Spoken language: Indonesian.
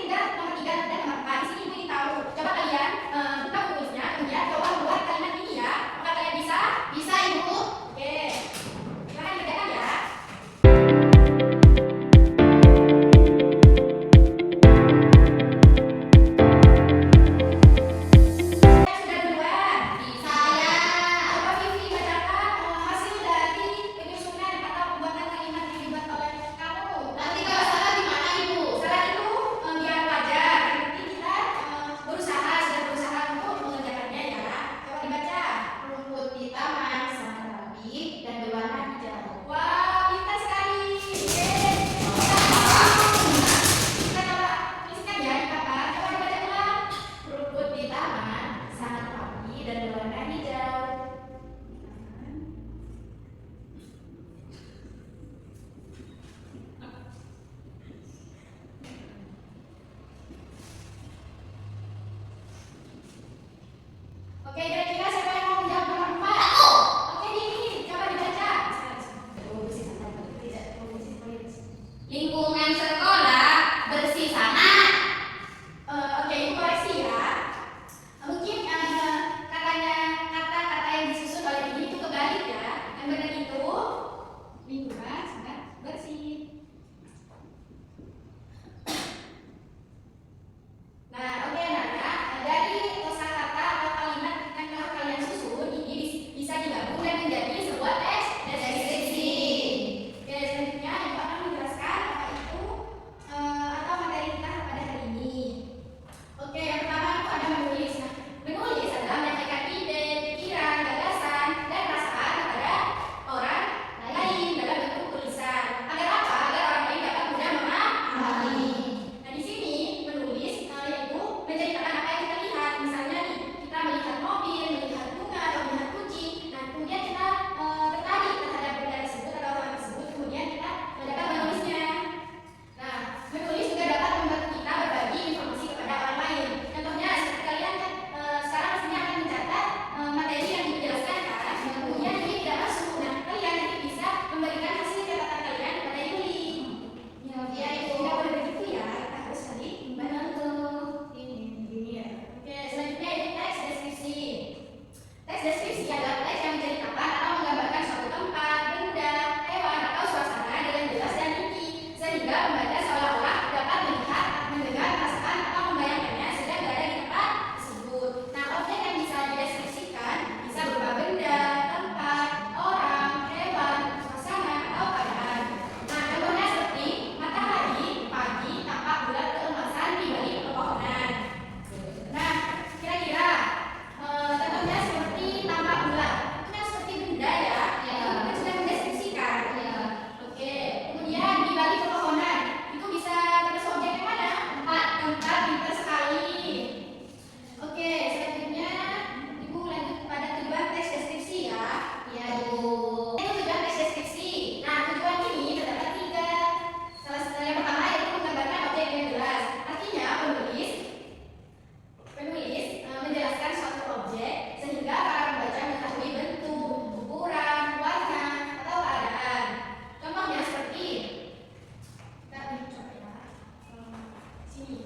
nomor 3 dan nomor 4. Di sini Ibu ingin tahu. Coba kalian buka bukunya, kemudian coba buat kalimat ini ya. Apakah kalian bisa? Bisa, Ibu. Oke. Silakan dikerjakan ya. Oke, kira-kira siapa yang mau menjawab nomor 4? Oke, Dini, coba dibaca. Lingkungan sekolah bersih sangat. Oke, Ibu koreksi ya. Mungkin kata-kata yang disusun oleh ini itu kebalik ya. Yang benar itu lingkungan sangat bersih. Nah, oke Nana, dari kosakata atau kalimat yang telah kalian susun ini bisa digabung dan menjadi sebuah teks deskripsi. Oke, selanjutnya Ibu akan menjelaskan apa itu atau materi kita pada hari ini. Oke, yang pertama itu ada menulis. Nah, menulis adalah menyampaikan ide, pikiran, gagasan, dan perasaan kepada orang lain dalam bentuk tulisan. Agar apa? Agar orang lain dapat mudah memahami. Nah, di sini menulis yaitu menceritakan apa yang kita lihat. Misalnya nih, kita melihat mobil, melihat bunga, atau melihat kucing. Nah, kemudian kita tertarik terhadap benda tersebut atau hewan tersebut. Kemudian kita dapat menulisnya. Nah, menulis juga dapat membantu kita berbagi informasi kepada orang lain. Contohnya, seperti kalian kan sekarang pastinya akan mencatat materi yang dijelaskan kan. Kemudian ini tidak masuk. Nah, kalian nanti bisa memberikan hasil catatan kalian kepada Yuli. Ya, Ibu. Tidak boleh begitu ya. Kita harus saling membantu. Ini ya. Oke, selanjutnya itu teks deskripsi. Teks deskripsi adalah teks yang menceritakan atau menggambarkan suatu tempat, benda, hewan, atau suasana dengan jelas dan rinci, sehingga pembaca seolah-olah dapat melihat, mendengar, merasakan, atau membayangkannya sedang berada di tempat tersebut. Nah, objek yang bisa dideskripsikan bisa berupa benda, tempat, orang, hewan, suasana, atau keadaan. Nah, contohnya seperti matahari pagi tampak bulat keemasan di balik pepohonan. Nah, kira-kira contohnya seperti tampak bulat, itu kan seperti benda ya, kan sudah mendeskripsikan. Oke, kemudian di balik pepohonan itu bisa termasuk objek yang mana? Tempat, pintar sekali. Oke, selanjutnya Ibu lanjut kepada tujuan teks deskripsi ya. Itu tujuan teks deskripsi. Nah, tujuan ini terdapat 3. Salah satu yang pertama yaitu menggambarkan objek yang jelas. Artinya penulis menjelaskan suatu objek sehingga para pembaca mengetahui bentuk, ukuran, warna, atau keadaan. Contohnya seperti sini.